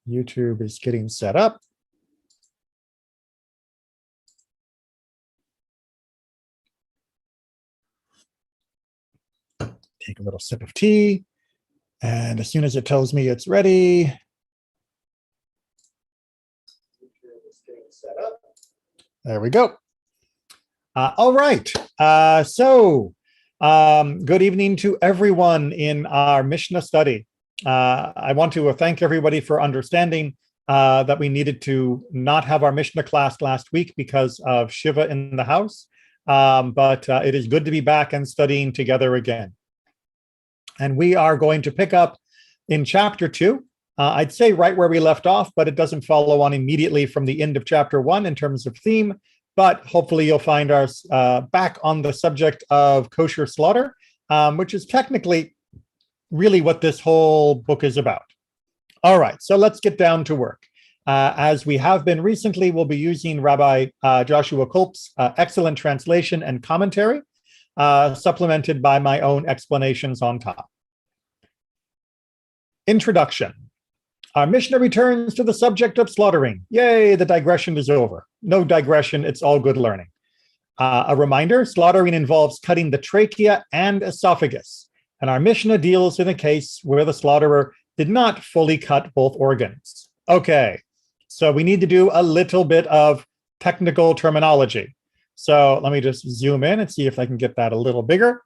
YouTube is getting set up. Take a little sip of tea. And as soon as it tells me it's ready, YouTube is getting set up. There we go. All right. Good evening to everyone in our Mishnah study. I want to thank everybody for understanding that we needed to not have our Mishnah class last week because of Shiva in the house. But it is good to be back and studying together again. And we are going to pick up in chapter 2. I'd say right where we left off, but it doesn't follow on immediately from the end of chapter 1 in terms of theme. But hopefully you'll find us back on the subject of kosher slaughter, which is technically really what this whole book is about. All right, so let's get down to work. As we have been recently, we'll be using Rabbi Joshua Kolp's excellent translation and commentary, supplemented by my own explanations on top. Introduction. Our Mishnah returns to the subject of slaughtering. Yay, the digression is over. No digression, it's all good learning. A reminder, slaughtering involves cutting the trachea and esophagus. And our Mishnah deals in a case where the slaughterer did not fully cut both organs. Okay, so we need to do a little bit of technical terminology. So let me just zoom in and see if I can get that a little bigger.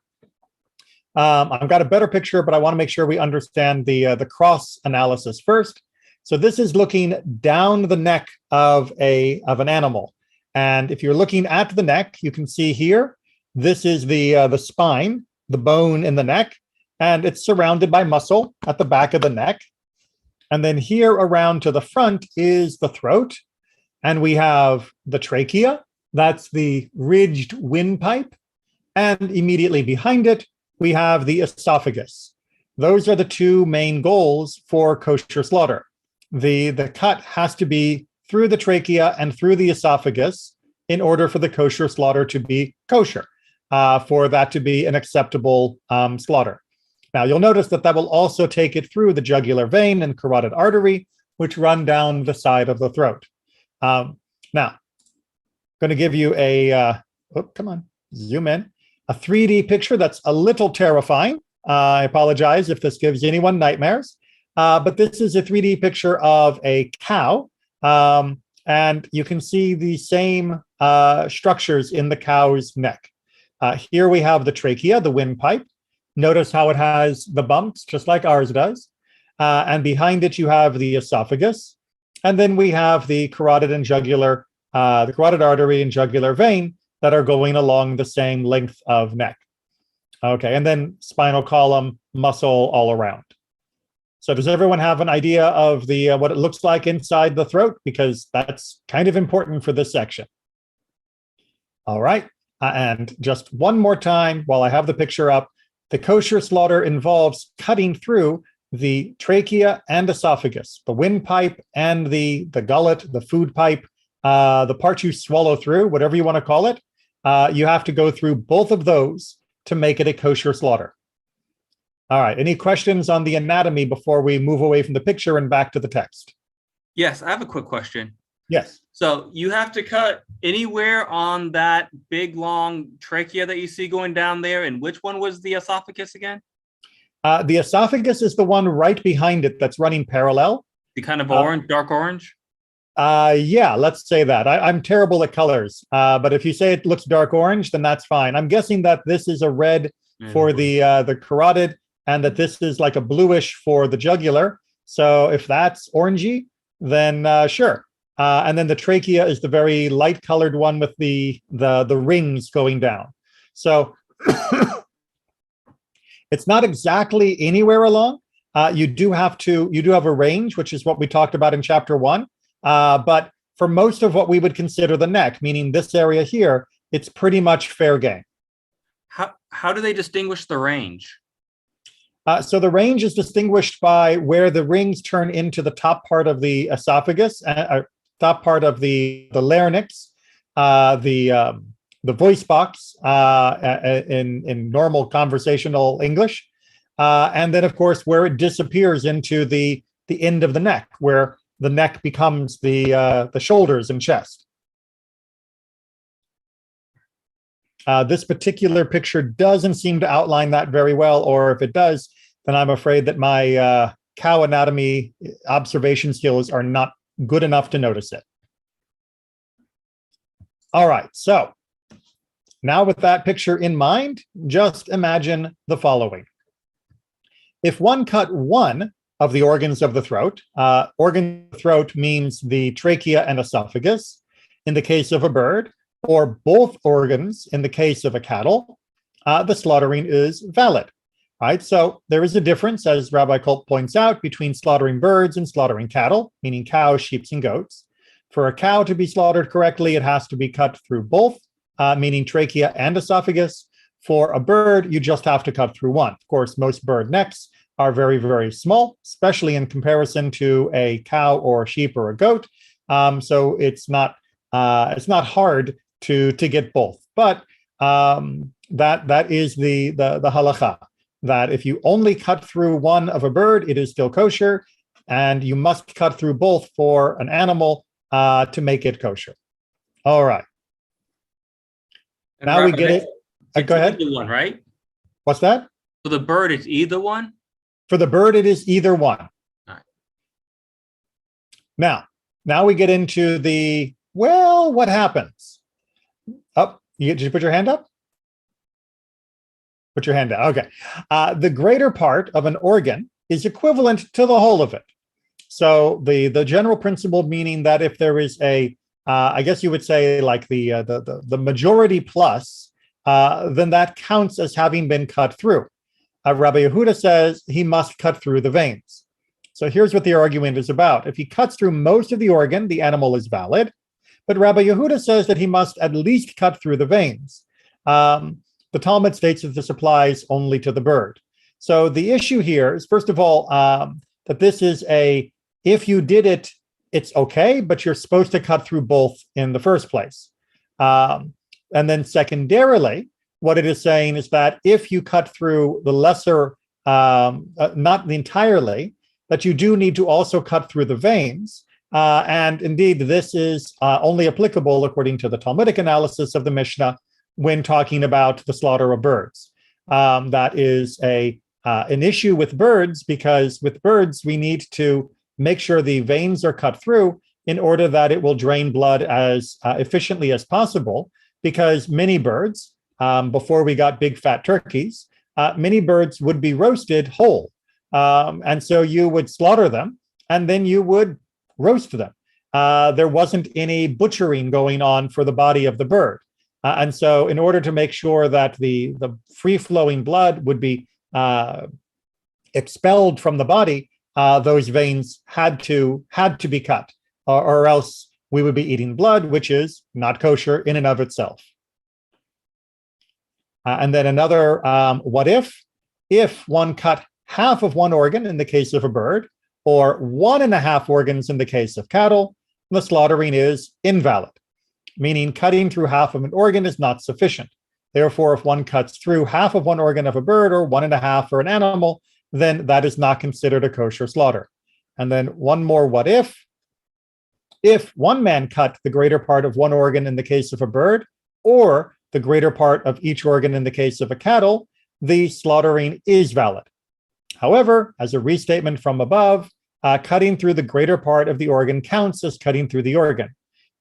I've got a better picture, but I want to make sure we understand the cross analysis first. So this is looking down the neck of an animal. And if you're looking at the neck, you can see here, this is the spine, the bone in the neck, and it's surrounded by muscle at the back of the neck. And then here around to the front is the throat. And we have the trachea, that's the ridged windpipe. And immediately behind it, we have the esophagus. Those are the two main goals for kosher slaughter. The cut has to be through the trachea and through the esophagus in order for the kosher slaughter to be kosher, for that to be an acceptable slaughter. Now, you'll notice that will also take it through the jugular vein and carotid artery, which run down the side of the throat. Now, I'm going to give you zoom in. A 3D picture that's a little terrifying. I apologize if this gives anyone nightmares, but this is a 3D picture of a cow, and you can see the same structures in the cow's neck. Here we have the trachea, the windpipe. Notice how it has the bumps, just like ours does. And behind it, you have the esophagus. And then we have the carotid and jugular, the carotid artery and jugular vein that are going along the same length of neck. Okay, and then spinal column, muscle all around. So does everyone have an idea of what it looks like inside the throat? Because that's kind of important for this section. All right, and just one more time while I have the picture up, the kosher slaughter involves cutting through the trachea and esophagus, the windpipe and the gullet, the food pipe, the part you swallow through, whatever you want to call it. You have to go through both of those to make it a kosher slaughter. All right, any questions on the anatomy before we move away from the picture and back to the text? Yes, I have a quick question. Yes. So you have to cut anywhere on that big, long trachea that you see going down there, and which one was the esophagus again? The esophagus is the one right behind it that's running parallel. The kind of orange, dark orange? Yeah, let's say that. I'm terrible at colors, but if you say it looks dark orange, then that's fine. I'm guessing that this is a red for the carotid, and that this is like a bluish for the jugular. So if that's orangey, then sure. And then the trachea is the very light colored one with the rings going down. So it's not exactly anywhere along. You do have a range, which is what we talked about in chapter 1. But for most of what we would consider the neck, meaning this area here, it's pretty much fair game. How do they distinguish the range? So the range is distinguished by where the rings turn into the top part of the esophagus, top part of the larynx, the voice box in normal conversational English, and then of course where it disappears into the end of the neck, where the neck becomes the shoulders and chest. This particular picture doesn't seem to outline that very well, or if it does, then I'm afraid that my cow anatomy observation skills are not good enough to notice it. All right, so now with that picture in mind, just imagine the following. If one cut one of the organs of the throat, organ of the throat means the trachea and esophagus in the case of a bird, or both organs in the case of a cattle, the slaughtering is valid. Right, so there is a difference, as Rabbi Colt points out, between slaughtering birds and slaughtering cattle, meaning cows, sheep, and goats. For a cow to be slaughtered correctly, it has to be cut through both, meaning trachea and esophagus. For a bird, you just have to cut through one. Of course, most bird necks are very, very small, especially in comparison to a cow or a sheep or a goat. So it's not hard to get both. But that is the halacha, that if you only cut through one of a bird, it is still kosher, and you must cut through both for an animal to make it kosher. All right. And now Rabbi, we get it. Go ahead. Either one, right? What's that? For the bird, it's either one? For the bird, it is either one. All right. Now we get into the, well, what happens? Oh, did you put your hand up? Put your hand down. Okay. The greater part of an organ is equivalent to the whole of it. So the general principle meaning that if there is a, I guess you would say like the majority plus, then that counts as having been cut through. Rabbi Yehuda says he must cut through the veins. So here's what the argument is about. If he cuts through most of the organ, the animal is valid. But Rabbi Yehuda says that he must at least cut through the veins. The Talmud states that this applies only to the bird. So the issue here is, first of all, that this is if you did it, it's okay, but you're supposed to cut through both in the first place. And then secondarily, what it is saying is that if you cut through the lesser, not entirely, that you do need to also cut through the veins. And indeed, this is only applicable, according to the Talmudic analysis of the Mishnah, when talking about the slaughter of birds. That is an issue with birds, because with birds, we need to make sure the veins are cut through in order that it will drain blood as efficiently as possible, because many birds, before we got big fat turkeys, many birds would be roasted whole. And so you would slaughter them, and then you would roast them. There wasn't any butchering going on for the body of the bird. And so in order to make sure that the free-flowing blood would be expelled from the body, those veins had to be cut, or else we would be eating blood, which is not kosher in and of itself. And then another, what if one cut half of one organ in the case of a bird, or 1.5 organs in the case of cattle, the slaughtering is invalid, meaning cutting through half of an organ is not sufficient. Therefore, if one cuts through half of one organ of a bird or 1.5 for an animal, then that is not considered a kosher slaughter. And then one more what if one man cut the greater part of one organ in the case of a bird, or the greater part of each organ in the case of a cattle, the slaughtering is valid. However, as a restatement from above, cutting through the greater part of the organ counts as cutting through the organ.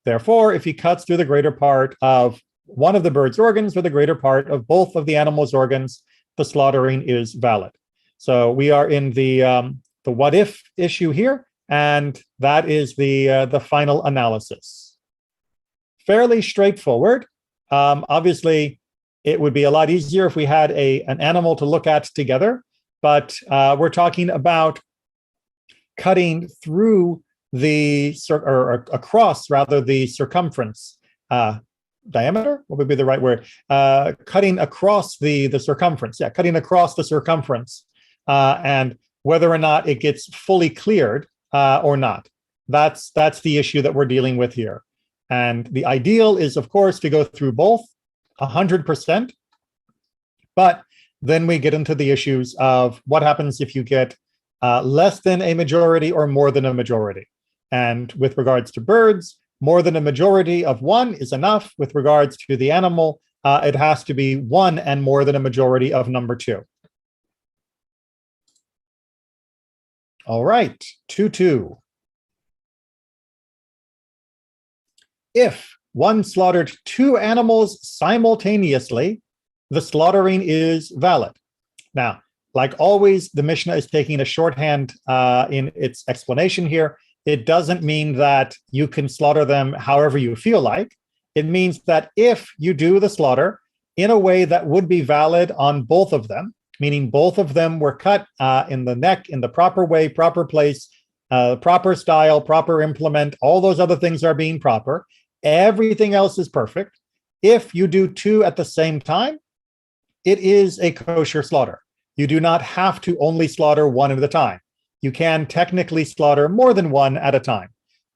Therefore, if he cuts through the greater part of one of the bird's organs or the greater part of both of the animal's organs, the slaughtering is valid. So we are in the what if issue here, and that is the final analysis. Fairly straightforward. Obviously, it would be a lot easier if we had an animal to look at together, but we're talking about cutting through or across rather the circumference, diameter, what would be the right word? Cutting across the circumference, cutting across the circumference, and whether or not it gets fully cleared or not. That's the issue that we're dealing with here. And the ideal is, of course, to go through both 100%, but then we get into the issues of what happens if you get less than a majority or more than a majority. And with regards to birds, more than a majority of one is enough. With regards to the animal, it has to be one and more than a majority of number two. All right, 2-2. If one slaughtered two animals simultaneously, the slaughtering is valid. Now, like always, the Mishnah is taking a shorthand in its explanation here. It doesn't mean that you can slaughter them however you feel like. It means that if you do the slaughter in a way that would be valid on both of them, meaning both of them were cut in the neck in the proper way, proper place, proper style, proper implement, all those other things are being proper, everything else is perfect. If you do two at the same time, it is a kosher slaughter. You do not have to only slaughter one at a time. You can technically slaughter more than one at a time.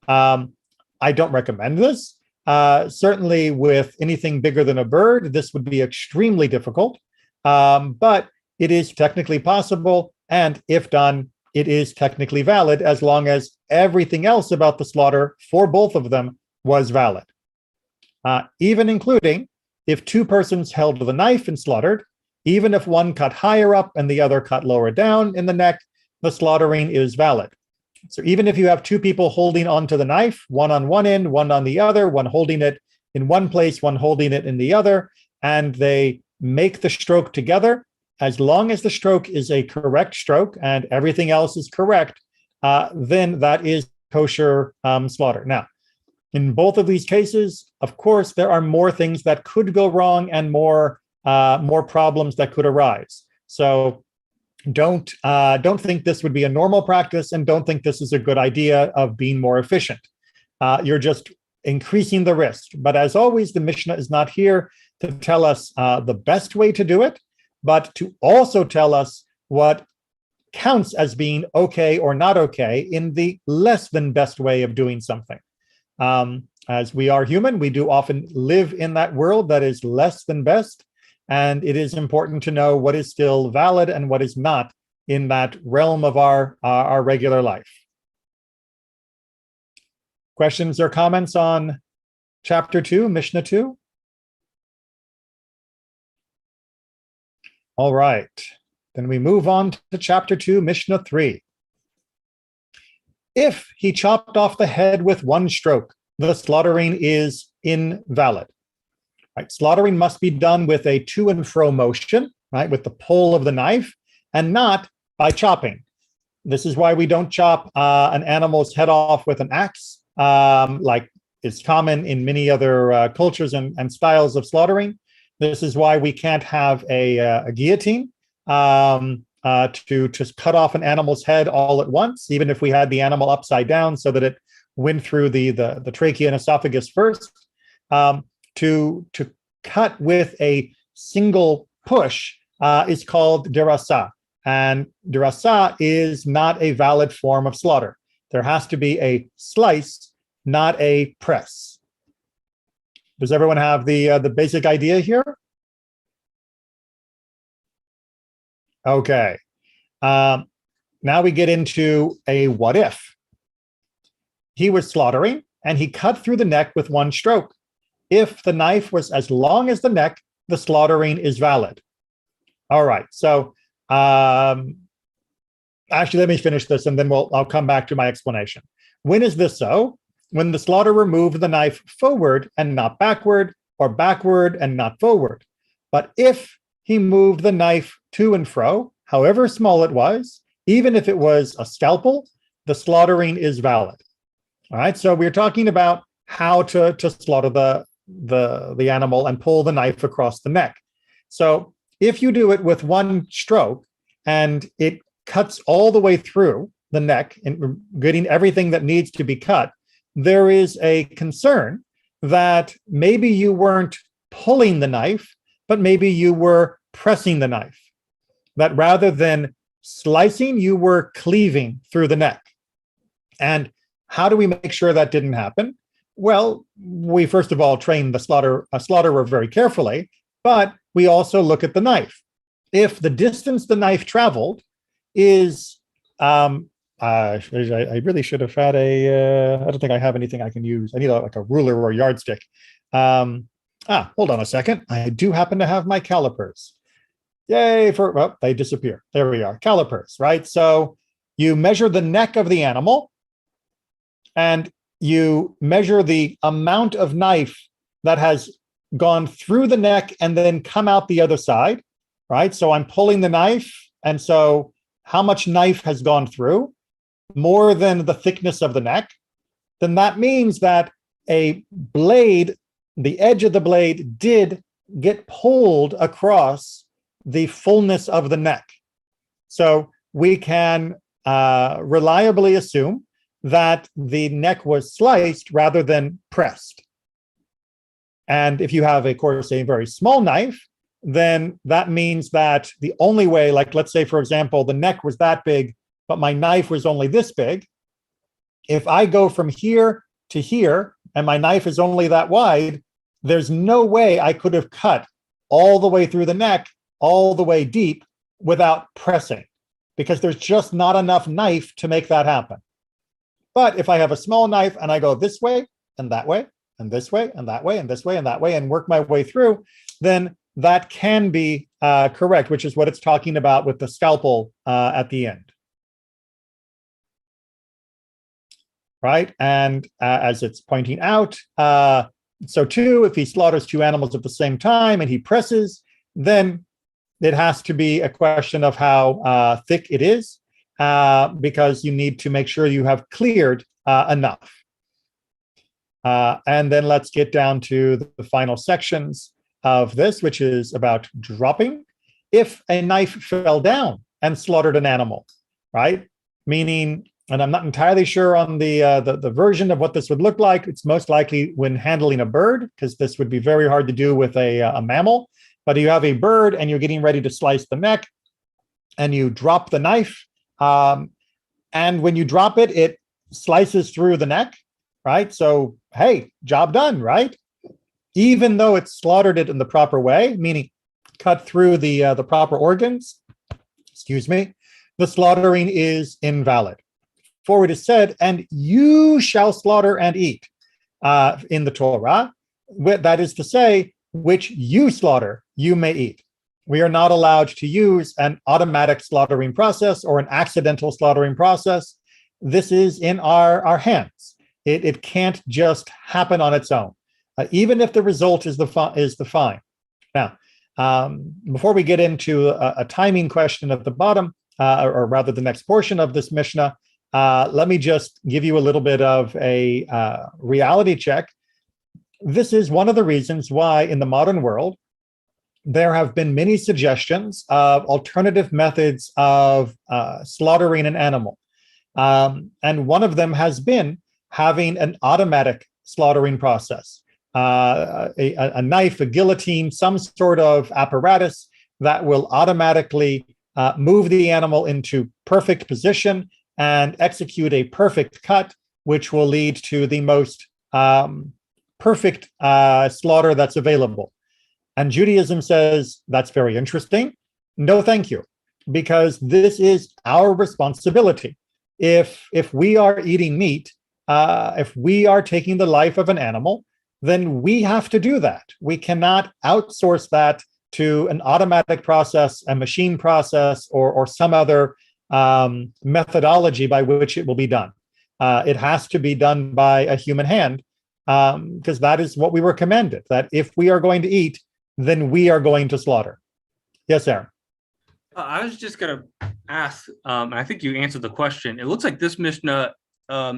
I don't recommend this. Certainly with anything bigger than a bird, this would be extremely difficult. But it is technically possible. And if done, it is technically valid as long as everything else about the slaughter for both of them was valid. Even including if two persons held the knife and slaughtered, even if one cut higher up and the other cut lower down in the neck, the slaughtering is valid. So even if you have two people holding onto the knife, one on one end, one on the other, one holding it in one place, one holding it in the other, and they make the stroke together, as long as the stroke is a correct stroke and everything else is correct, then that is kosher slaughter. Now, in both of these cases, of course, there are more things that could go wrong and more problems that could arise. So don't think this would be a normal practice, and don't think this is a good idea of being more efficient. You're just increasing the risk. But as always, the Mishnah is not here to tell us the best way to do it, but to also tell us what counts as being okay or not okay in the less than best way of doing something. As we are human, we do often live in that world that is less than best, and it is important to know what is still valid and what is not in that realm of our regular life. Questions or comments on Chapter 2, Mishnah 2? All right, then we move on to Chapter 2, Mishnah 3. If he chopped off the head with one stroke, the slaughtering is invalid. Right? Slaughtering must be done with a to and fro motion, right, with the pull of the knife, and not by chopping. This is why we don't chop an animal's head off with an axe, like is common in many other cultures and styles of slaughtering. This is why we can't have a guillotine to just cut off an animal's head all at once, even if we had the animal upside down so that it went through the trachea and esophagus first. To cut with a single push is called dirasa, and dirasa is not a valid form of slaughter. There has to be a slice, not a press. Does everyone have the basic idea here? Okay. Now we get into a what if. He was slaughtering and he cut through the neck with one stroke. If the knife was as long as the neck, the slaughtering is valid. All right. So actually, let me finish this and then I'll come back to my explanation. When is this so? When the slaughterer moved the knife forward and not backward, or backward and not forward. But if he moved the knife to and fro, however small it was, even if it was a scalpel, the slaughtering is valid. All right. So we're talking about how to slaughter the animal and pull the knife across the neck. So if you do it with one stroke and it cuts all the way through the neck and getting everything that needs to be cut, there is a concern that maybe you weren't pulling the knife, but maybe you were pressing the knife. That rather than slicing, you were cleaving through the neck. And how do we make sure that didn't happen? Well, we first of all train the slaughterer very carefully, but we also look at the knife. If the distance the knife traveled is I really should have had I don't think I have anything I can use. I need like a ruler or a yardstick. Hold on a second. I do happen to have my calipers. Yay, well, they disappear. There we are, calipers, right? So you measure the neck of the animal and you measure the amount of knife that has gone through the neck and then come out the other side, right? So I'm pulling the knife, and so how much knife has gone through? More than the thickness of the neck. Then that means that a blade, the edge of the blade did get pulled across the fullness of the neck. So we can reliably assume that the neck was sliced rather than pressed. And if you have, of course, a very small knife, then that means that the only way, like let's say, for example, the neck was that big, but my knife was only this big. If I go from here to here and my knife is only that wide, there's no way I could have cut all the way through the neck, all the way deep without pressing, because there's just not enough knife to make that happen. But if I have a small knife and I go this way and that way and this way and that way and this way and that way and work my way through, then that can be correct, which is what it's talking about with the scalpel at the end. Right, and as it's pointing out, so too, if he slaughters two animals at the same time and he presses, then it has to be a question of how thick it is, because you need to make sure you have cleared enough. And then let's get down to the final sections of this, which is about dropping. If a knife fell down and slaughtered an animal, right? Meaning, and I'm not entirely sure on the version of what this would look like. It's most likely when handling a bird, because this would be very hard to do with a mammal. But you have a bird and you're getting ready to slice the neck, and you drop the knife. And when you drop it, it slices through the neck, right? So, hey, job done, right? Even though it slaughtered it in the proper way, meaning cut through the proper organs, excuse me, the slaughtering is invalid. For it is said, and you shall slaughter and eat, in the Torah. That is to say, which you slaughter, you may eat. We are not allowed to use an automatic slaughtering process or an accidental slaughtering process. This is in our hands. It can't just happen on its own, even if the result is the fine. Now, before we get into a timing question at the bottom, or rather the next portion of this Mishnah, let me just give you a little bit of a reality check. This is one of the reasons why in the modern world, there have been many suggestions of alternative methods of slaughtering an animal. And one of them has been having an automatic slaughtering process, a knife, a guillotine, some sort of apparatus that will automatically move the animal into perfect position and execute a perfect cut, which will lead to the most perfect slaughter that's available. And Judaism says, that's very interesting. No, thank you, because this is our responsibility. If we are eating meat, if we are taking the life of an animal, then we have to do that. We cannot outsource that to an automatic process, a machine process, or some other methodology by which it will be done. It has to be done by a human hand, because that is what we were commanded, that if we are going to eat, then we are going to slaughter. Yes, Aaron. I was just going to ask, I think you answered the question. It looks like this Mishnah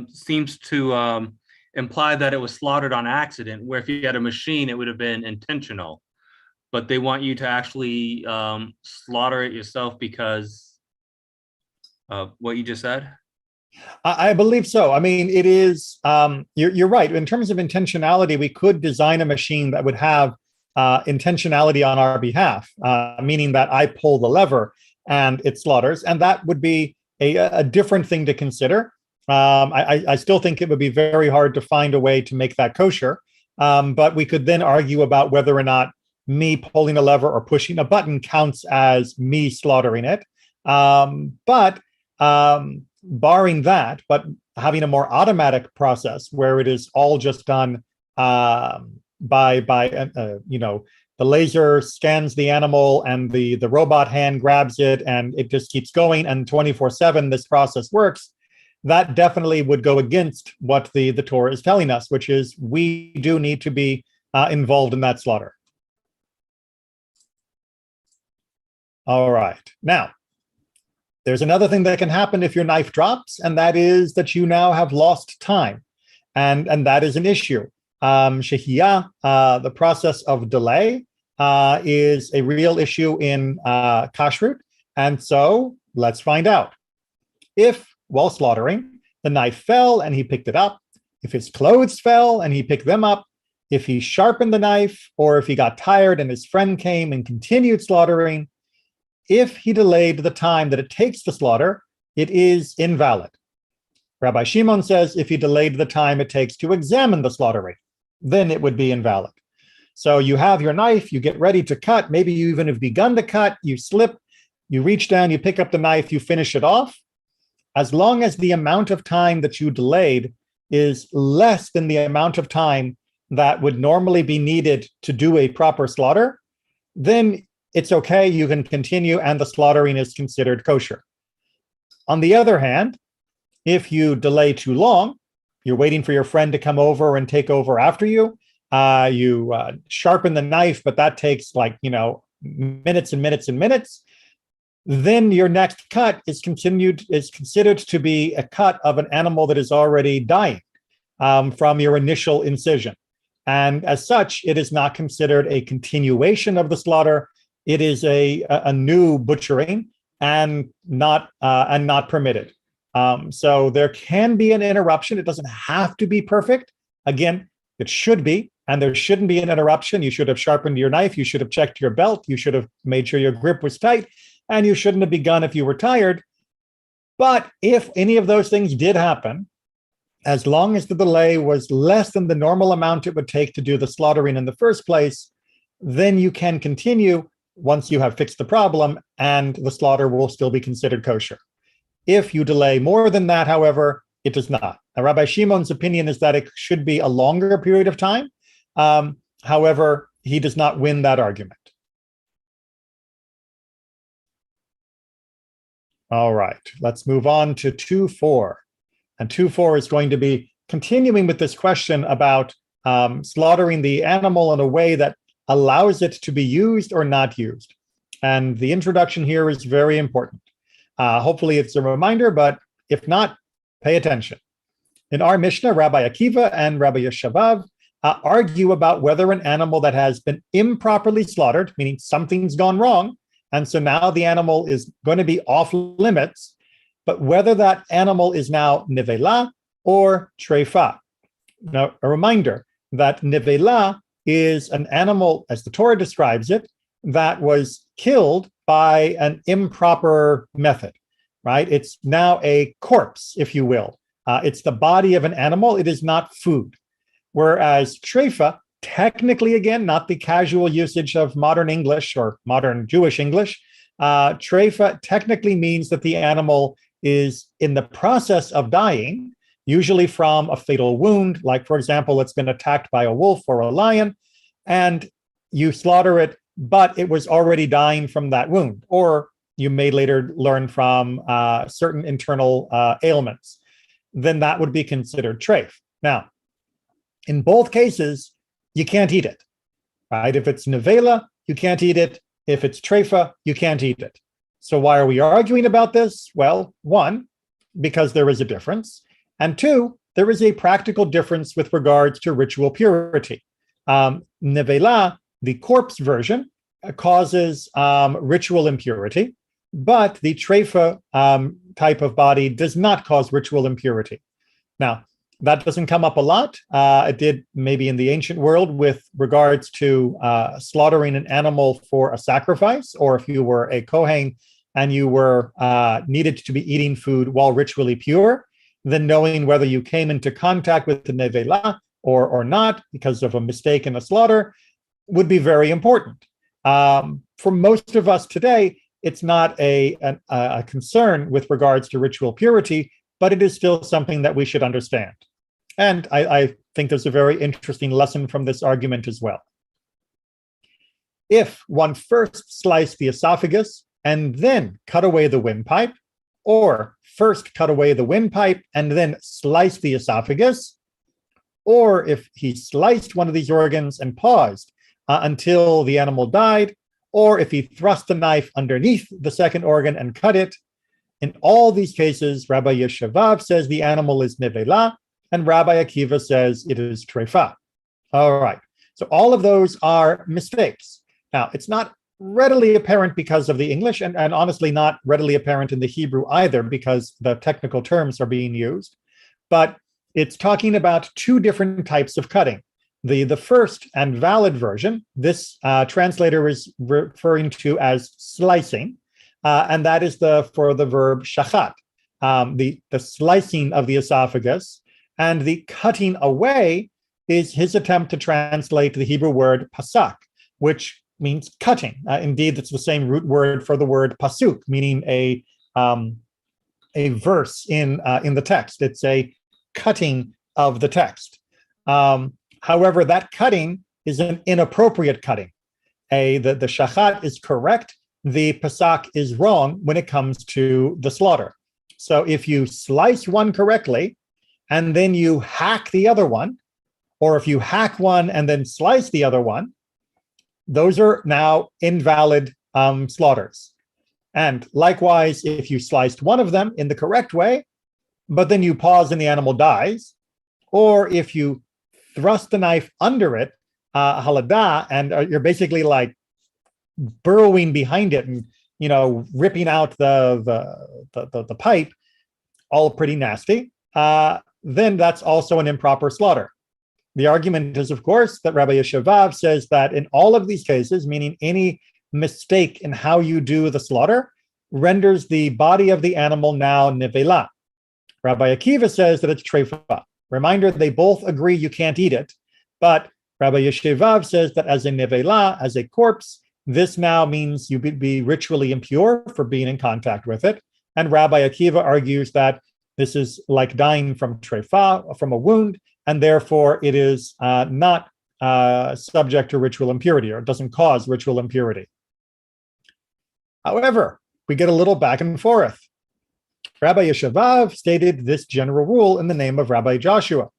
seems to imply that it was slaughtered on accident, where if you had a machine, it would have been intentional. But they want you to actually slaughter it yourself because of what you just said? I believe so. I mean, it is, you're right. In terms of intentionality, we could design a machine that would have intentionality on our behalf, meaning that I pull the lever and it slaughters, and that would be a different thing to consider. I still think it would be very hard to find a way to make that kosher, but we could then argue about whether or not me pulling a lever or pushing a button counts as me slaughtering it. But barring that, but having a more automatic process where it is all just done by the laser scans the animal and the robot hand grabs it and it just keeps going and 24/7 this process works, that definitely would go against what the Torah is telling us, which is we do need to be involved in that slaughter. All right. Now, there's another thing that can happen if your knife drops, and that is that you now have lost time. And that is an issue. Shehiyah, the process of delay, is a real issue in kashrut. And so let's find out. If, while slaughtering, the knife fell and he picked it up, if his clothes fell and he picked them up, if he sharpened the knife, or if he got tired and his friend came and continued slaughtering, if he delayed the time that it takes to slaughter, it is invalid. Rabbi Shimon says if he delayed the time it takes to examine the slaughtering, then it would be invalid. So you have your knife, you get ready to cut, maybe you even have begun to cut, you slip, you reach down, you pick up the knife, you finish it off. As long as the amount of time that you delayed is less than the amount of time that would normally be needed to do a proper slaughter, then it's okay, you can continue and the slaughtering is considered kosher. On the other hand, if you delay too long, you're waiting for your friend to come over and take over after you, you sharpen the knife, but that takes minutes and minutes and minutes, then your next cut is considered to be a cut of an animal that is already dying from your initial incision. And as such, it is not considered a continuation of the slaughter. It is a new butchering and not permitted. So there can be an interruption. It doesn't have to be perfect. Again, it should be, and there shouldn't be an interruption. You should have sharpened your knife. You should have checked your belt. You should have made sure your grip was tight, and you shouldn't have begun if you were tired. But if any of those things did happen, as long as the delay was less than the normal amount it would take to do the slaughtering in the first place, then you can continue once you have fixed the problem, and the slaughter will still be considered kosher. If you delay more than that, however, it does not. Now, Rabbi Shimon's opinion is that it should be a longer period of time. However, he does not win that argument. All right, let's move on to 2.4. And 2.4 is going to be continuing with this question about slaughtering the animal in a way that allows it to be used or not used. And the introduction here is very important. Hopefully it's a reminder, but if not, pay attention. In our Mishnah, Rabbi Akiva and Rabbi Yeshavav argue about whether an animal that has been improperly slaughtered, meaning something's gone wrong, and so now the animal is going to be off limits, but whether that animal is now nevela or treifa. Now, a reminder that nevela is an animal, as the Torah describes it, that was killed by an improper method, right? It's now a corpse, if you will. It's the body of an animal. It is not food. Whereas treifa, technically, again, not the casual usage of modern English or modern Jewish English, treifa technically means that the animal is in the process of dying, usually from a fatal wound, like, for example, it's been attacked by a wolf or a lion, and you slaughter it, but it was already dying from that wound, or you may later learn from certain internal ailments. Then that would be considered treif. Now, in both cases, you can't eat it, right? If it's nevela, you can't eat it. If it's treifa, you can't eat it. So why are we arguing about this? Well, one, because there is a difference. And two, there is a practical difference with regards to ritual purity. Nevela, the corpse version, causes ritual impurity, but the treifa type of body does not cause ritual impurity. Now, that doesn't come up a lot. It did maybe in the ancient world with regards to slaughtering an animal for a sacrifice, or if you were a Kohen and you were needed to be eating food while ritually pure, then knowing whether you came into contact with the nevela or not because of a mistake in a slaughter would be very important. For most of us today, it's not a concern with regards to ritual purity, but it is still something that we should understand. And I think there's a very interesting lesson from this argument as well. If one first sliced the esophagus and then cut away the windpipe, or first cut away the windpipe and then slice the esophagus, or if he sliced one of these organs and paused until the animal died, or if he thrust the knife underneath the second organ and cut it, in all these cases, Rabbi Yeshavav says the animal is nevela, and Rabbi Akiva says it is treifa. All right, so all of those are mistakes. Now, it's not readily apparent because of the English, and honestly not readily apparent in the Hebrew either, because the technical terms are being used, but it's talking about two different types of cutting. The first and valid version, this translator is referring to as slicing, and that is for the verb shachat, the slicing of the esophagus, and the cutting away is his attempt to translate the Hebrew word pasak, which means cutting. Indeed, it's the same root word for the word pasuk, meaning a verse in the text. It's a cutting of the text. However, that cutting is an inappropriate cutting. The shachat is correct. The pasak is wrong when it comes to the slaughter. So if you slice one correctly and then you hack the other one, or if you hack one and then slice the other one, those are now invalid slaughters. And likewise, if you sliced one of them in the correct way, but then you pause and the animal dies, or if you thrust the knife under it, halada, and you're basically like burrowing behind it and ripping out the pipe, all pretty nasty, then that's also an improper slaughter. The argument is, of course, that Rabbi Yeshavav says that in all of these cases, meaning any mistake in how you do the slaughter, renders the body of the animal now nevela. Rabbi Akiva says that it's treifa. Reminder, they both agree you can't eat it, but Rabbi Yeshavav says that as a nevela, as a corpse, this now means you be ritually impure for being in contact with it. And Rabbi Akiva argues that this is like dying from treifa, from a wound, and therefore it is not subject to ritual impurity, or it doesn't cause ritual impurity. However, we get a little back and forth. Rabbi Yeshavav stated this general rule in the name of Rabbi Joshua.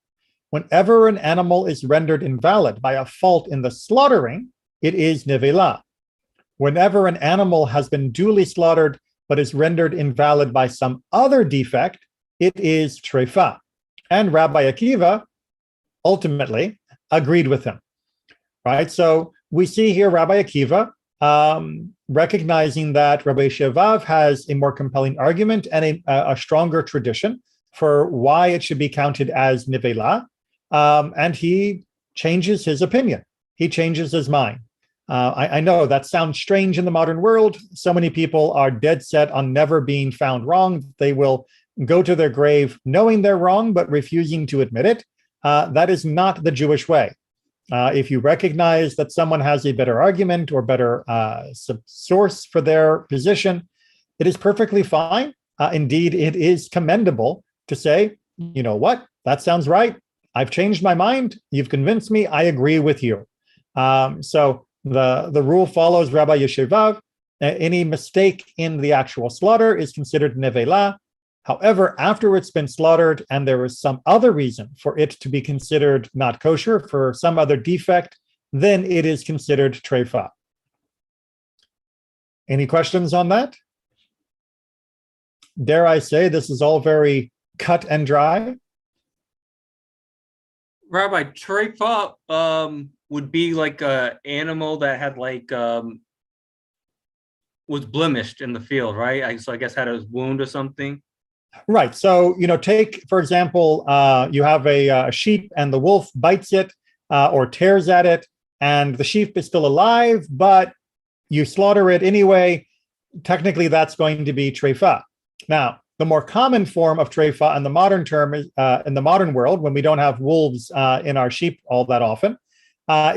Whenever an animal is rendered invalid by a fault in the slaughtering, it is nevela. Whenever an animal has been duly slaughtered but is rendered invalid by some other defect, it is treifa. And Rabbi Akiva ultimately agreed with him, right? So we see here Rabbi Akiva recognizing that Rabbi Yeshavav has a more compelling argument and a stronger tradition for why it should be counted as nevela, and he changes his opinion. He changes his mind. I know that sounds strange in the modern world. So many people are dead set on never being found wrong. They will go to their grave knowing they're wrong, but refusing to admit it. That is not the Jewish way. If you recognize that someone has a better argument or better source for their position, it is perfectly fine. Indeed, it is commendable to say, you know what, that sounds right. I've changed my mind. You've convinced me. I agree with you. So the rule follows Rabbi Yeshavav. Any mistake in the actual slaughter is considered nevela. However, after it's been slaughtered and there is some other reason for it to be considered not kosher, for some other defect, then it is considered treifa. Any questions on that? Dare I say this is all very cut and dry? Rabbi, treifa would be like an animal that had was blemished in the field, right? So I guess had a wound or something. Right. So, take, for example, you have a sheep and the wolf bites it or tears at it, and the sheep is still alive, but you slaughter it anyway. Technically, that's going to be treifa. Now, the more common form of treifa in the modern term is, in the modern world, when we don't have wolves in our sheep all that often,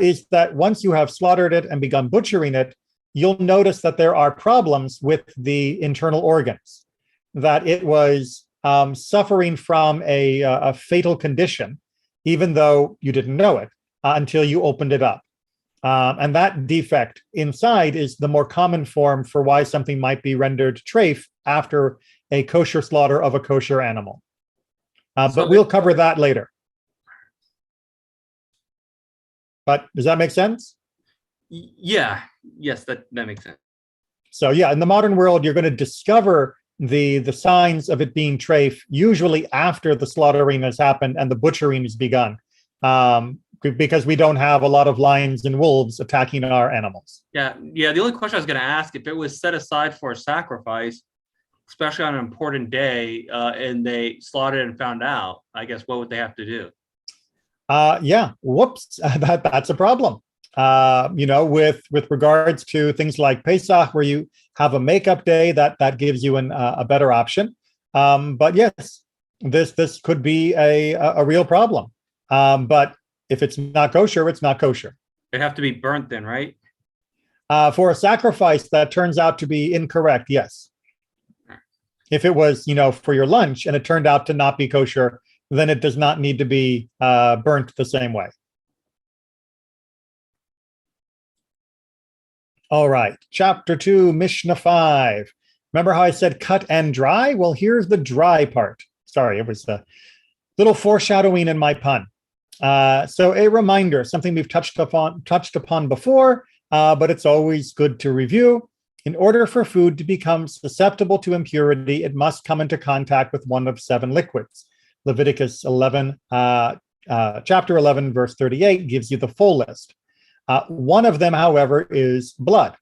is that once you have slaughtered it and begun butchering it, you'll notice that there are problems with the internal organs, that it was suffering from a fatal condition, even though you didn't know it until you opened it up. And that defect inside is the more common form for why something might be rendered treif after a kosher slaughter of a kosher animal. But we'll cover that later. But does that make sense? Yeah. Yes, that makes sense. So yeah, in the modern world, you're going to discover the signs of it being treif usually after the slaughtering has happened and the butchering has begun, because we don't have a lot of lions and wolves attacking our animals. Yeah. The only question I was going to ask, if it was set aside for a sacrifice, especially on an important day, and they slaughtered and found out, I guess, what would they have to do? Yeah, whoops, that's a problem. With regards to things like Pesach, where you have a makeup day, that gives you a better option. But yes, this could be a real problem. But if it's not kosher, it's not kosher. It'd have to be burnt then, right? For a sacrifice that turns out to be incorrect, yes. If it was, for your lunch and it turned out to not be kosher, then it does not need to be burnt the same way. All right, chapter 2, Mishnah 5. Remember how I said cut and dry? Well, here's the dry part. Sorry, it was a little foreshadowing in my pun. So a reminder, something we've touched upon before, but it's always good to review. In order for food to become susceptible to impurity, it must come into contact with one of 7 liquids. Leviticus 11, chapter 11, verse 38 gives you the full list. One of them, however, is blood.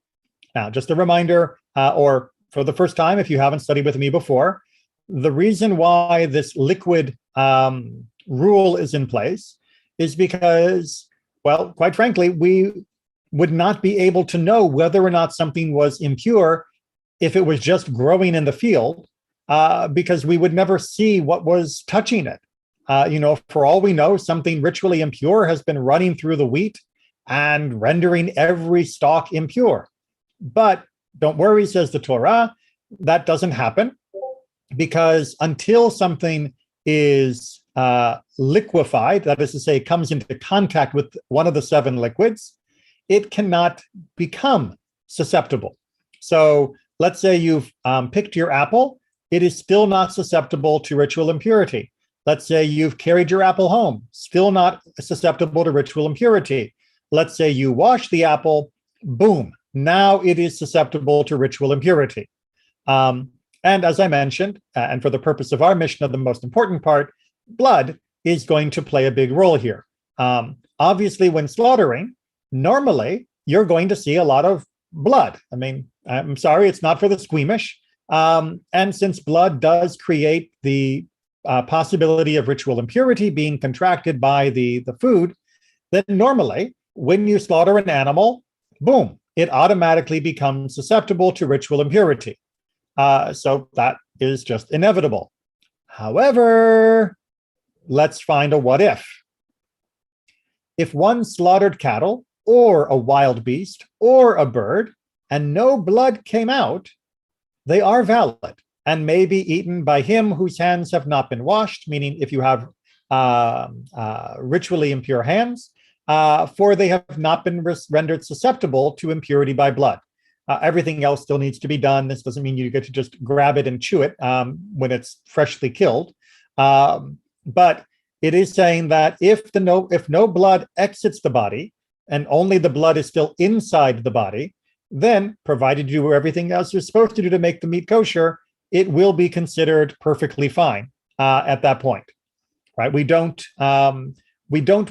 Now, just a reminder, or for the first time, if you haven't studied with me before, the reason why this liquid rule is in place is because, well, quite frankly, we would not be able to know whether or not something was impure if it was just growing in the field, because we would never see what was touching it. For all we know, something ritually impure has been running through the wheat and rendering every stalk impure. But don't worry, says the Torah, that doesn't happen, because until something is liquefied, that is to say, comes into contact with one of the 7 liquids, it cannot become susceptible. So let's say you've picked your apple, it is still not susceptible to ritual impurity. Let's say you've carried your apple home, still not susceptible to ritual impurity. Let's say you wash the apple, boom, now it is susceptible to ritual impurity. And as I mentioned, and for the purpose of our Mishnah, the most important part, blood is going to play a big role here. Obviously, when slaughtering, normally you're going to see a lot of blood. I mean, I'm sorry, it's not for the squeamish. And since blood does create the possibility of ritual impurity being contracted by the food, then normally when you slaughter an animal, boom, it automatically becomes susceptible to ritual impurity. So that is just inevitable. However, let's find a what if. If one slaughtered cattle or a wild beast or a bird and no blood came out, they are valid and may be eaten by him whose hands have not been washed, meaning if you have ritually impure hands, for they have not been rendered susceptible to impurity by blood. Everything else still needs to be done. This doesn't mean you get to just grab it and chew it when it's freshly killed. But it is saying that if no blood exits the body and only the blood is still inside the body, then provided you do everything else you're supposed to do to make the meat kosher, it will be considered perfectly fine at that point, right? We don't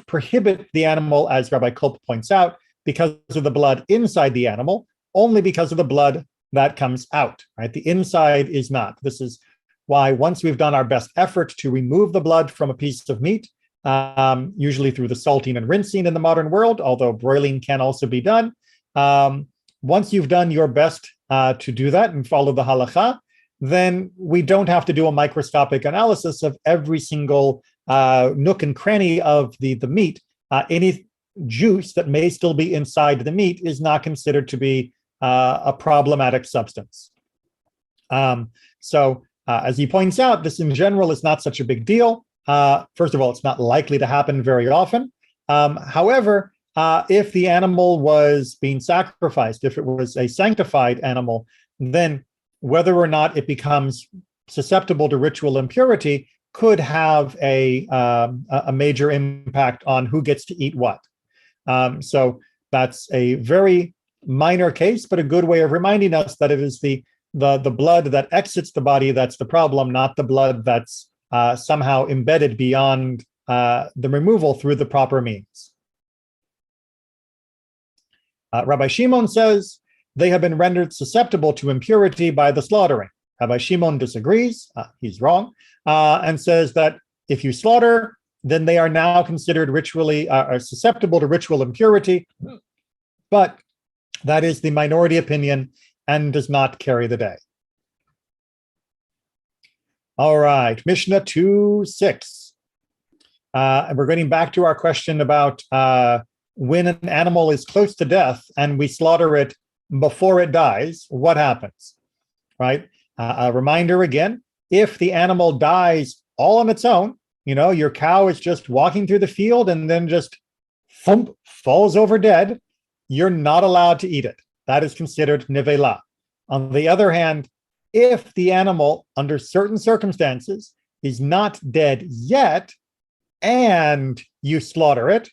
prohibit the animal, as Rabbi Kulp points out, because of the blood inside the animal, only because of the blood that comes out, right? The inside is not. This is why once we've done our best effort to remove the blood from a piece of meat, usually through the salting and rinsing in the modern world, although broiling can also be done. Once you've done your best to do that and follow the halakha, then we don't have to do a microscopic analysis of every single nook and cranny of the meat. Any juice that may still be inside the meat is not considered to be a problematic substance. As he points out, this in general is not such a big deal. First of all, it's not likely to happen very often. However, if the animal was being sacrificed, if it was a sanctified animal, then whether or not it becomes susceptible to ritual impurity could have a major impact on who gets to eat what. So that's a very minor case, but a good way of reminding us that it is the blood that exits the body that's the problem, not the blood that's somehow embedded beyond the removal through the proper means. Rabbi Shimon says they have been rendered susceptible to impurity by the slaughtering. Rabbi Shimon disagrees. He's wrong, and says that if you slaughter, then they are now considered ritually are susceptible to ritual impurity. But that is the minority opinion and does not carry the day. All right, Mishnah 2:6. And we're getting back to our question about when an animal is close to death and we slaughter it before it dies, what happens, right? A reminder again, if the animal dies all on its own, your cow is just walking through the field and then just thump, falls over dead, you're not allowed to eat it. That is considered nevela. On the other hand, if the animal, under certain circumstances, is not dead yet, and you slaughter it,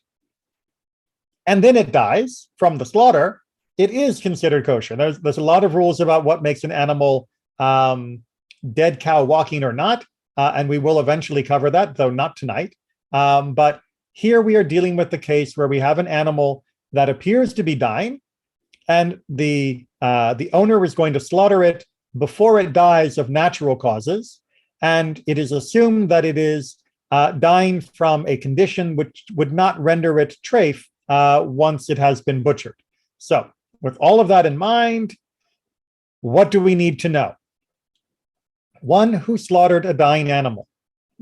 and then it dies from the slaughter, it is considered kosher. There's a lot of rules about what makes an animal dead cow walking or not, and we will eventually cover that, though not tonight. But here we are dealing with the case where we have an animal that appears to be dying, and the owner is going to slaughter it before it dies of natural causes, and it is assumed that it is dying from a condition which would not render it treif once it has been butchered. So, with all of that in mind, what do we need to know? One who slaughtered a dying animal.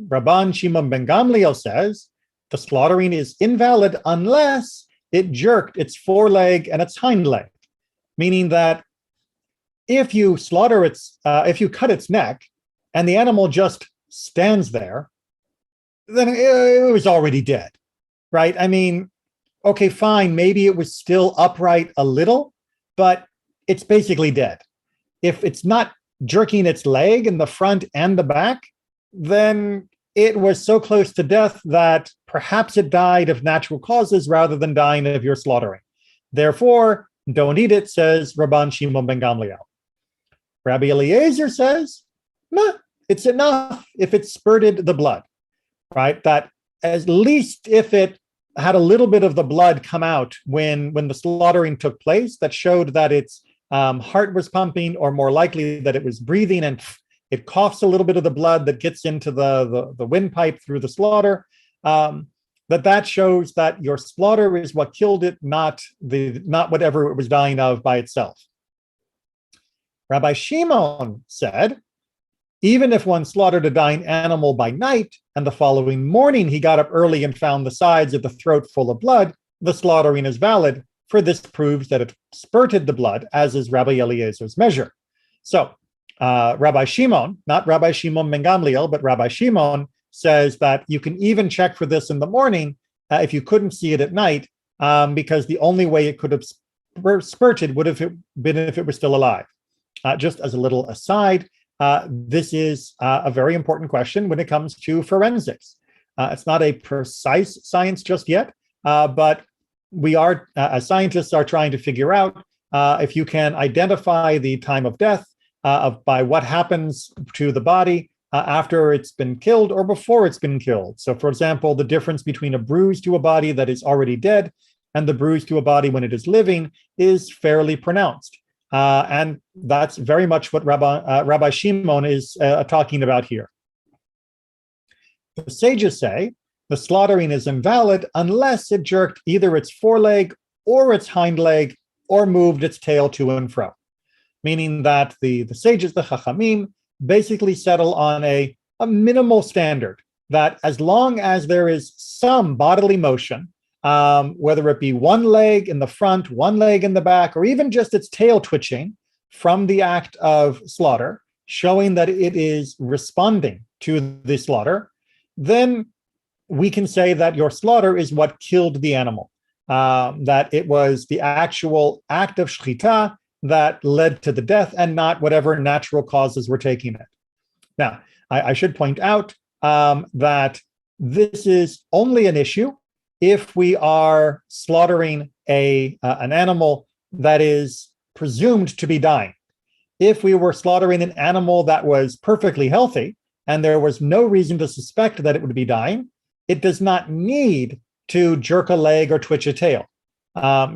Rabban Shimon ben Gamliel says the slaughtering is invalid unless it jerked its foreleg and its hind leg, meaning that if you if you cut its neck and the animal just stands there, then it was already dead, right? I mean, okay, fine, maybe it was still upright a little, but it's basically dead. If it's not jerking its leg in the front and the back, then it was so close to death that perhaps it died of natural causes rather than dying of your slaughtering. Therefore, don't eat it, says Rabban Shimon ben Gamliel. Rabbi Eliezer says, nah, it's enough if it spurted the blood, right? That at least if it had a little bit of the blood come out when the slaughtering took place, that showed that its heart was pumping, or more likely that it was breathing, and it coughs a little bit of the blood that gets into the windpipe through the slaughter, that shows that your slaughter is what killed it, not whatever it was dying of by itself. Rabbi Shimon said, even if one slaughtered a dying animal by night and the following morning he got up early and found the sides of the throat full of blood, the slaughtering is valid, for this proves that it spurted the blood, as is Rabbi Eliezer's measure. So Rabbi Shimon, not Rabbi Shimon ben Gamliel, but Rabbi Shimon says that you can even check for this in the morning if you couldn't see it at night, because the only way it could have spurted would have been if it was still alive. Just as a little aside, this is a very important question when it comes to forensics. It's not a precise science just yet, but we are, as scientists, are trying to figure out if you can identify the time of death by what happens to the body after it's been killed or before it's been killed. So, for example, the difference between a bruise to a body that is already dead and the bruise to a body when it is living is fairly pronounced. And that's very much what Rabbi Shimon is talking about here. The sages say the slaughtering is invalid unless it jerked either its foreleg or its hind leg or moved its tail to and fro, meaning that the sages, the Chachamim, basically settle on a minimal standard that as long as there is some bodily motion whether it be one leg in the front, one leg in the back, or even just its tail twitching from the act of slaughter, showing that it is responding to the slaughter, then we can say that your slaughter is what killed the animal, that it was the actual act of shchita that led to the death and not whatever natural causes were taking it. Now, I should point out that this is only an issue if we are slaughtering an animal that is presumed to be dying. If we were slaughtering an animal that was perfectly healthy and there was no reason to suspect that it would be dying, it does not need to jerk a leg or twitch a tail.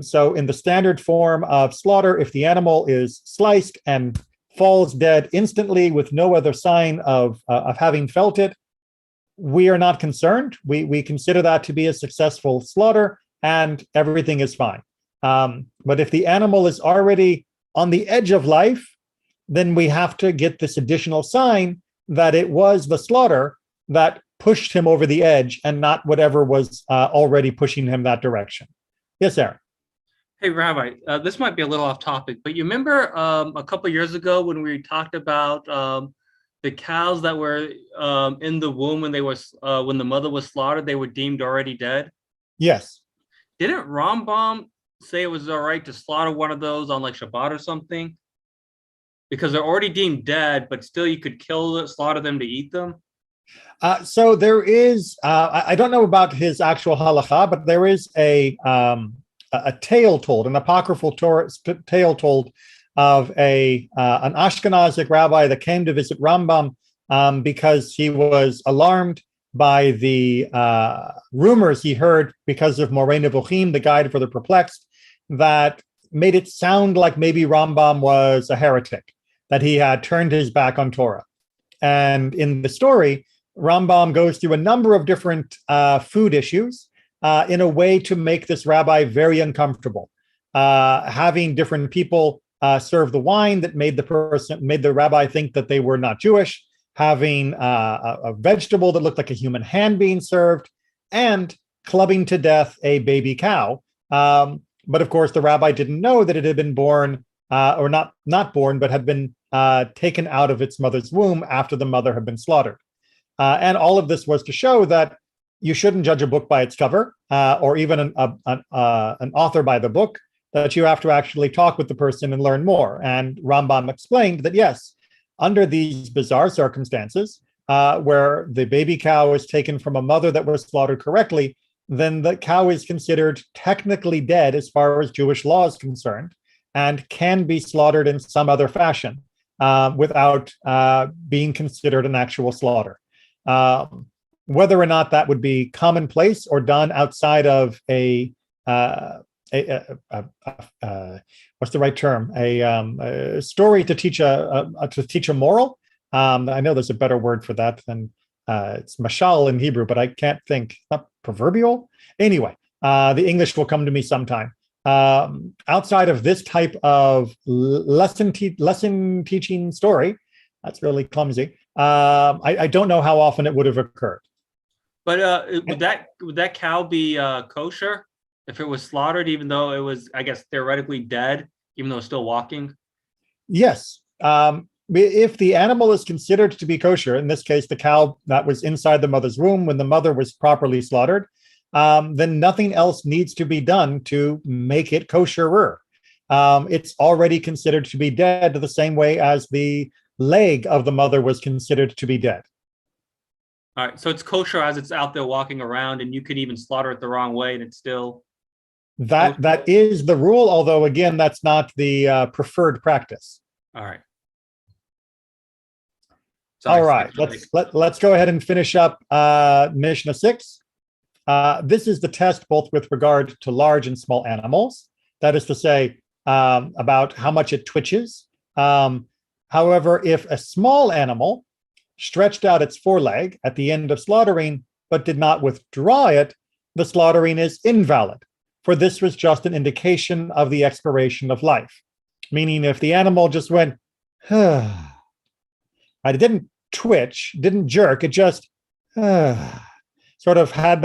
So in the standard form of slaughter, if the animal is sliced and falls dead instantly with no other sign of having felt it, we are not concerned. We consider that to be a successful slaughter and everything is fine. But if the animal is already on the edge of life, then we have to get this additional sign that it was the slaughter that pushed him over the edge and not whatever was already pushing him that direction. Yes, Aaron. Hey, Rabbi, this might be a little off topic, but you remember a couple of years ago when we talked about the cows that were in the womb when the mother was slaughtered, they were deemed already dead? Yes. Didn't Rambam say it was all right to slaughter one of those on like Shabbat or something? Because they're already deemed dead, but still you could slaughter them to eat them? So there is, I don't know about his actual halacha, but there is a tale told, an apocryphal tale told of an Ashkenazic rabbi that came to visit Rambam because he was alarmed by the rumors he heard because of Moreh Nevuchim, the guide for the perplexed, that made it sound like maybe Rambam was a heretic, that he had turned his back on Torah. And in the story, Rambam goes through a number of different food issues in a way to make this rabbi very uncomfortable. Having different people serve the wine that made the rabbi think that they were not Jewish, having a vegetable that looked like a human hand being served, and clubbing to death a baby cow. But of course, the rabbi didn't know that it had been born, or not born, but had been taken out of its mother's womb after the mother had been slaughtered. And all of this was to show that you shouldn't judge a book by its cover, or even an author by the book, that you have to actually talk with the person and learn more. And Rambam explained that, yes, under these bizarre circumstances, where the baby cow is taken from a mother that was slaughtered correctly, then the cow is considered technically dead as far as Jewish law is concerned, and can be slaughtered in some other fashion without being considered an actual slaughter. Whether or not that would be commonplace or done outside of what's the right term? A story to teach a moral. I know there's a better word for that than it's mashal in Hebrew, but I can't think. Not proverbial. Anyway, the English will come to me sometime. Outside of this type of lesson teaching story, that's really clumsy. I don't know how often it would have occurred. But would that cow be kosher if it was slaughtered, even though it was, I guess, theoretically dead, even though it's still walking? Yes. If the animal is considered to be kosher, in this case, the cow that was inside the mother's womb when the mother was properly slaughtered, then nothing else needs to be done to make it kosherer. It's already considered to be dead the same way as the leg of the mother was considered to be dead. All right, so it's kosher as it's out there walking around, and you could even slaughter it the wrong way, and it's still that is the rule. Although again, that's not the preferred practice. All right. All right. Let's go ahead and finish up Mishnah 6. This is the test both with regard to large and small animals. That is to say, about how much it twitches. However, if a small animal stretched out its foreleg at the end of slaughtering, but did not withdraw it, the slaughtering is invalid, for this was just an indication of the expiration of life. Meaning if the animal just went, it didn't twitch, didn't jerk, it just sort of had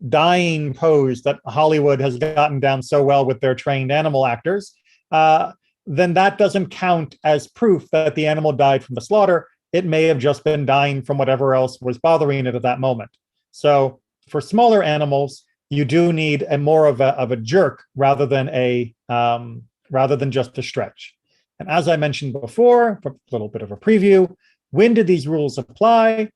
dying pose that Hollywood has gotten down so well with their trained animal actors, then that doesn't count as proof that the animal died from the slaughter. It may have just been dying from whatever else was bothering it at that moment. So for smaller animals, you do need a more of a jerk rather than just a stretch. And as I mentioned before, a little bit of a preview, when did these rules apply?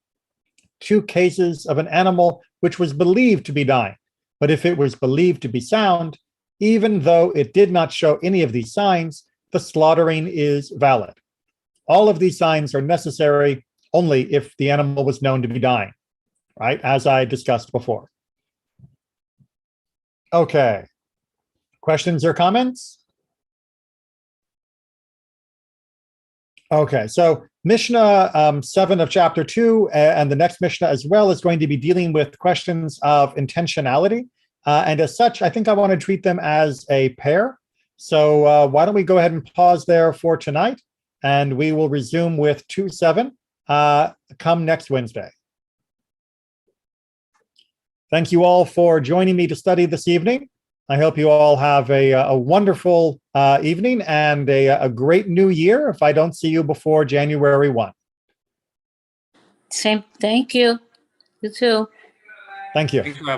2 cases of an animal which was believed to be dying. But if it was believed to be sound, even though it did not show any of these signs, the slaughtering is valid. All of these signs are necessary only if the animal was known to be dying, right? As I discussed before. Okay. Questions or comments? Okay, so Mishnah 7 of chapter 2 and the next Mishnah as well is going to be dealing with questions of intentionality. And as such, I think I want to treat them as a pair. So why don't we go ahead and pause there for tonight, and we will resume with 2.7 come next Wednesday. Thank you all for joining me to study this evening. I hope you all have a wonderful evening and a great new year if I don't see you before January 1. Same. Thank you. You too. Thank you. Thanks for